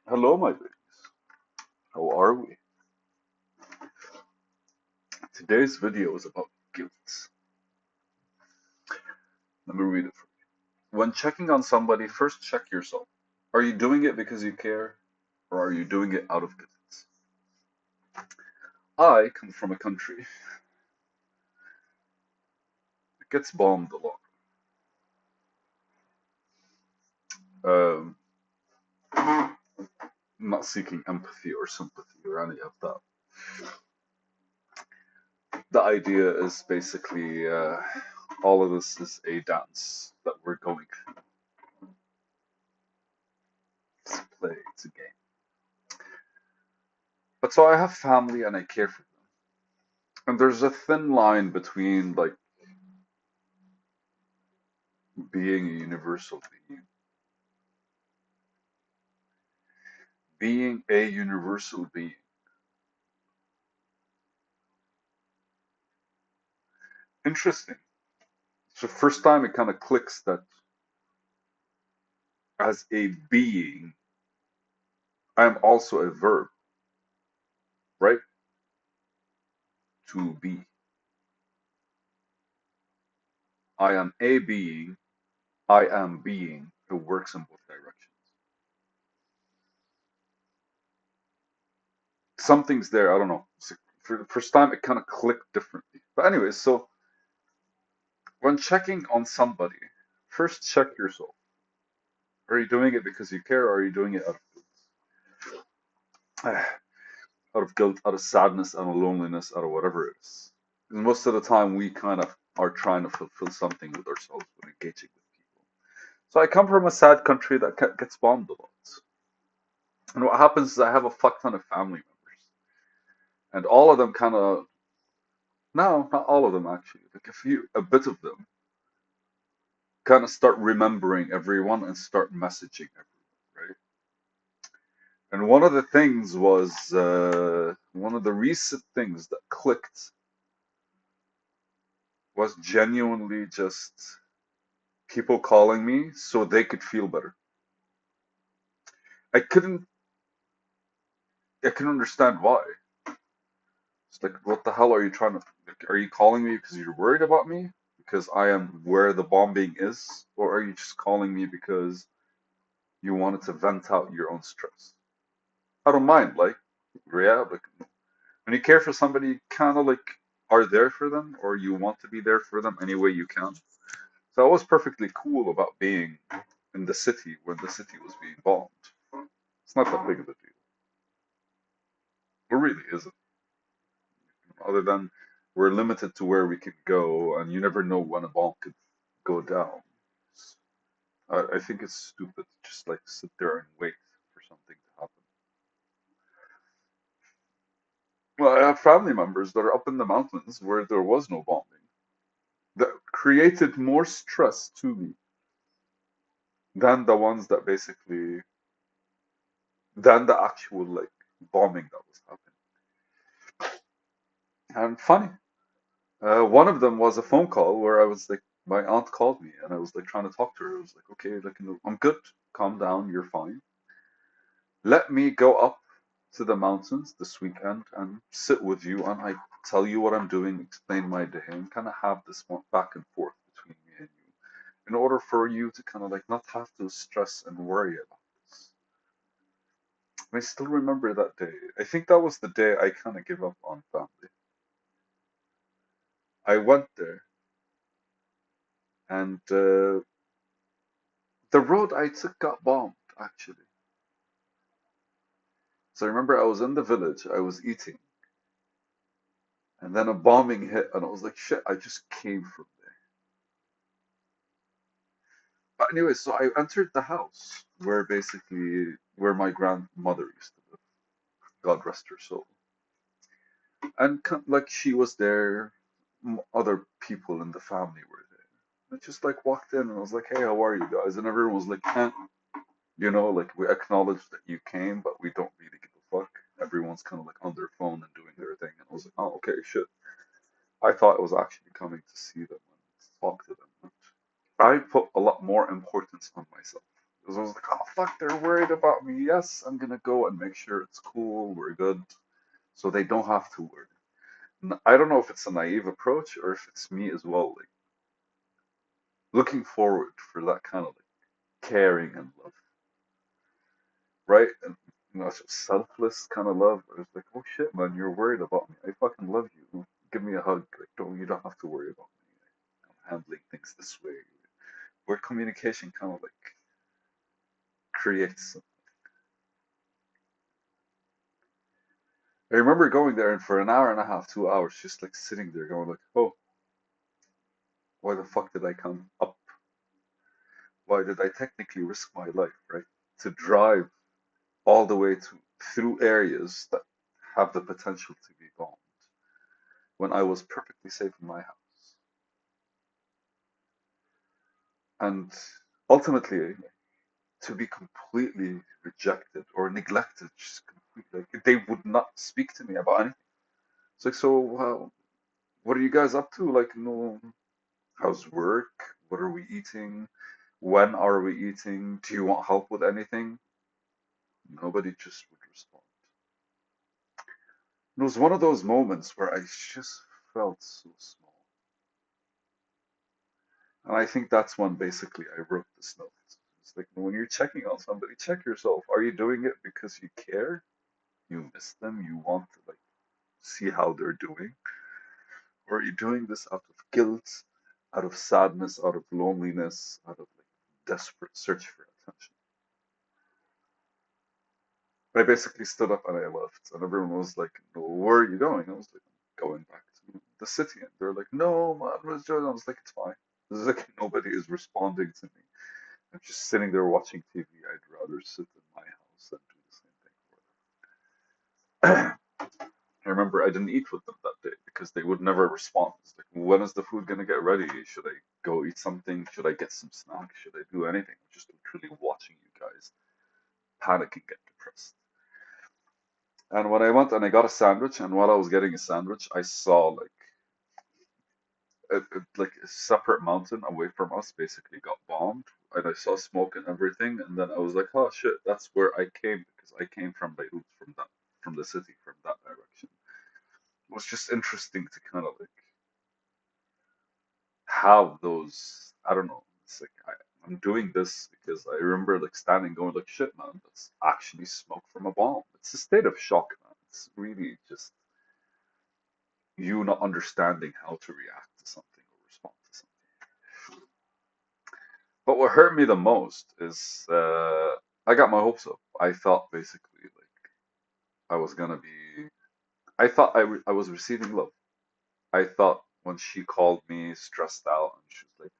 Hello, my babies. How are we? Today's video is about guilt. Let me read it for you. When checking on somebody, first check yourself. Are you doing it because you care, or are you doing it out of guilt? I come from a country that gets bombed a lot. Um, I'm not seeking empathy or sympathy or any of that. The idea is basically all of this is a dance that we're going through. It's a play, it's a game. But so I have family and I care for them. And there's a thin line between like being a universal being, being a universal being. Interesting. So first time it kind of clicks that as a being, I am also a verb, right? To be. I am a being. I am being. It works in both directions. Something's there. I don't know. For the first time, it kind of clicked differently. But anyways, so when checking on somebody, first check yourself. Are you doing it because you care, or are you doing it out of out of guilt, out of sadness, out of loneliness, out of whatever it is? And most of the time, we kind of are trying to fulfill something with ourselves when engaging with people. So I come from a sad country that gets bombed a lot. And what happens is I have a fuck ton of family members. And all of them kind of, no, not all of them actually, like a bit of them kind of start remembering everyone and start messaging everyone, right? And one of the things was, one of the recent things that clicked was genuinely just people calling me so they could feel better. I couldn't I couldn't understand why. It's like, what the hell are you trying to, like, are you calling me because you're worried about me? Because I am where the bombing is? Or are you just calling me because you wanted to vent out your own stress? I don't mind, like, yeah, like, when you care for somebody, you kind of like are there for them, or you want to be there for them any way you can. So I was perfectly cool about being in the city when the city was being bombed. It's not that big of a deal. It really isn't. Other than we're limited to where we can go, and you never know when a bomb could go down. I think it's stupid to just like sit there and wait for something to happen. Well, I have family members that are up in the mountains where there was no bombing that created more stress to me than the ones that basically than the actual like bombing that was happening. And funny, one of them was a phone call where I was like, my aunt called me and I was like trying to talk to her. I was like, okay, like, I'm good, calm down, you're fine. Let me go up to the mountains this weekend and sit with you and I tell you what I'm doing, explain my day, and kind of have this one back and forth between me and you in order for you to kind of like not have to stress and worry about this. And I still remember that day. I think that was the day I kind of give up on family. I went there and the road I took got bombed actually. So I remember I was in the village, I was eating, and then a bombing hit, and I was like, shit, I just came from there. But anyway, so I entered the house where basically where my grandmother used to live, God rest her soul. And like she was there, other people in the family were there. I just like walked in and I was like, hey, how are you guys? And everyone was like, eh. Like we acknowledge that you came, but we don't really give a fuck. Everyone's kind of like on their phone and doing their thing. And I was like, oh, okay, shit. I thought I was actually coming to see them and talk to them. I put a lot more importance on myself. Because I was like, oh fuck, they're worried about me. Yes, I'm gonna go and make sure it's cool, we're good, so they don't have to worry. I don't know if it's a naive approach or if it's me as well, like looking forward for that kind of like caring and love, right? And it's just selfless kind of love. Where it's like, oh shit, man, you're worried about me. I fucking love you. Give me a hug. Like, you don't have to worry about me. I'm handling things this way. Where communication kind of like creates. I remember going there and for an hour and a half, 2 hours, just like sitting there going like, oh, why the fuck did I come up? Why did I technically risk my life, right? To drive all the way to through areas that have the potential to be bombed when I was perfectly safe in my house. And ultimately, to be completely rejected or neglected, just completely, like, they would not speak to me about anything. It's like, so, what are you guys up to? Like, no, how's work? What are we eating? When are we eating? Do you want help with anything? Nobody just would respond. It was one of those moments where I just felt so small. And I think that's when basically I wrote this note. It's like when you're checking on somebody, check yourself. Are you doing it because you care? You miss them? You want to like see how they're doing? Or are you doing this out of guilt, out of sadness, out of loneliness, out of like desperate search for attention? I basically stood up and I left, and everyone was like, "No, where are you going?" I was like, "I'm going back to the city." And they're like, "No, man, where's Jordan?" I was like, "It's fine." This is like nobody is responding to me. I'm just sitting there watching TV. I'd rather sit in my house than do the same thing for them. I remember I didn't eat with them that day because they would never respond. It's like, when is the food gonna get ready? Should I go eat something? Should I get some snacks? Should I do anything? I'm just literally watching you guys panic and get depressed. And when I went and I got a sandwich, and while I was getting a sandwich, I saw like a separate mountain away from us basically got bombed, and I saw smoke and everything. And then I was like, oh shit, that's where I came because I came from Beirut, from the city, from that direction. It was just interesting to kind of like have those. I don't know. It's like I'm doing this because I remember like standing, going like, shit, man, that's actually smoke from a bomb. It's a state of shock, man. It's really just you not understanding how to react to something or respond to something. But what hurt me the most is I got my hopes up. I thought basically like I was gonna be. I thought I was receiving love. I thought when she called me stressed out and she was like,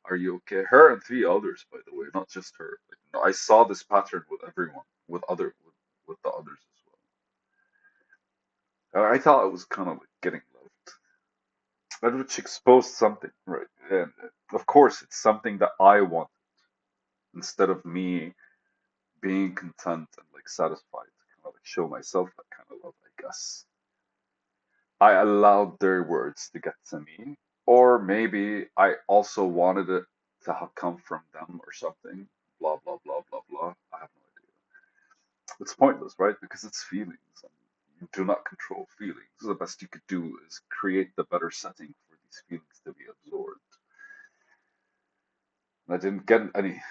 "Are you okay?" Her and three others, by the way, not just her. Like, no, I saw this pattern with everyone, with the others as well. I thought I was kind of like getting loved, and which exposed something, right? And of course, it's something that I want instead of me being content and like satisfied to kind of like show myself that kind of love, I guess. I allowed their words to get to me, or maybe I also wanted it to have come from them or something. Blah blah blah blah blah. I have no idea. It's pointless, right? Because it's feelings, and you do not control feelings. The best you could do is create the better setting for these feelings to be absorbed. And I didn't get any.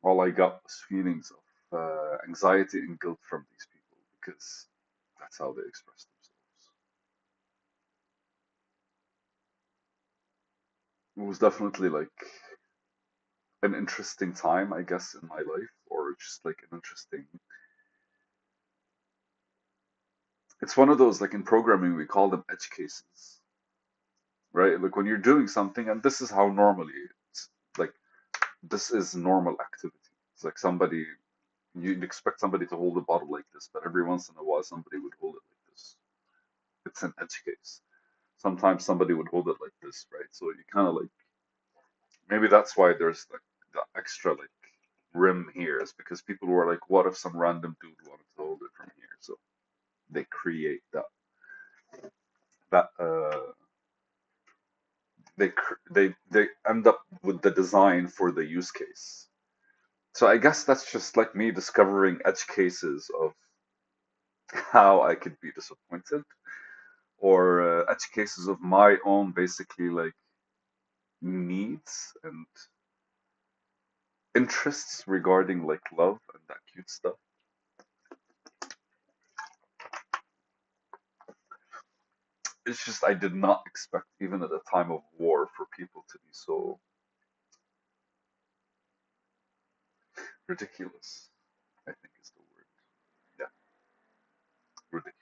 All I got was feelings of anxiety and guilt from these people because that's how they express themselves. It was definitely like an interesting time, I guess, in my life, or just like an interesting. It's one of those like in programming we call them edge cases, right? Like when you're doing something, and this is how normally it's like this is normal activity. It's like somebody you'd expect somebody to hold a bottle like this, but every once in a while somebody would hold it like this. It's an edge case. Sometimes somebody would hold it like this, right? So you kind of like maybe that's why there's like the extra like rim here is because people were like, what if some random dude wanted to hold it from here? So they create that they end up with the design for the use case. So I guess that's just like me discovering edge cases of how I could be disappointed, or edge cases of my own basically like needs and interests regarding like love and that cute stuff. It's just I did not expect, even at a time of war, for people to be so ridiculous, I think is the word. Yeah, ridiculous.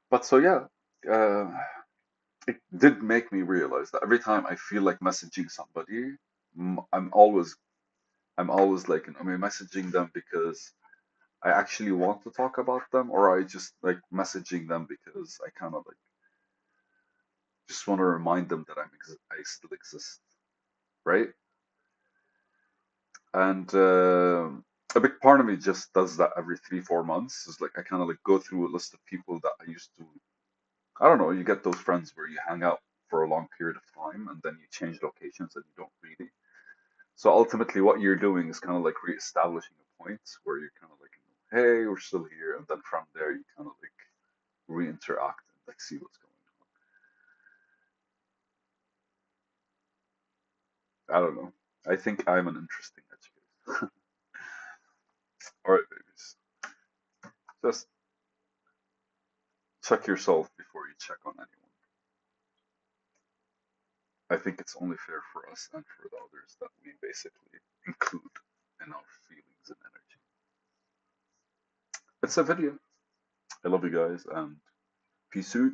But so yeah, uh, it did make me realize that every time I feel like messaging somebody, I'm always like, am I messaging them because I actually want to talk about them, or I just like messaging them because I kind of like just want to remind them that I still exist, right? And a big part of me just does that every 3 4 months. Is like I kind of like go through a list of people that I used to. I don't know. You get those friends where you hang out for a long period of time, and then you change locations, and you don't really. So ultimately, what you're doing is kind of like re-establishing a point where you're kind of like, hey, we're still here, and then from there you kind of like re-interact and like see what's going on. I don't know. I think I'm an interesting edge case. All right, babies. Just check yourself before you check on anyone. I think it's only fair for us and for the others that we basically include in our feelings and energy. It's a video. I love you guys and peace out.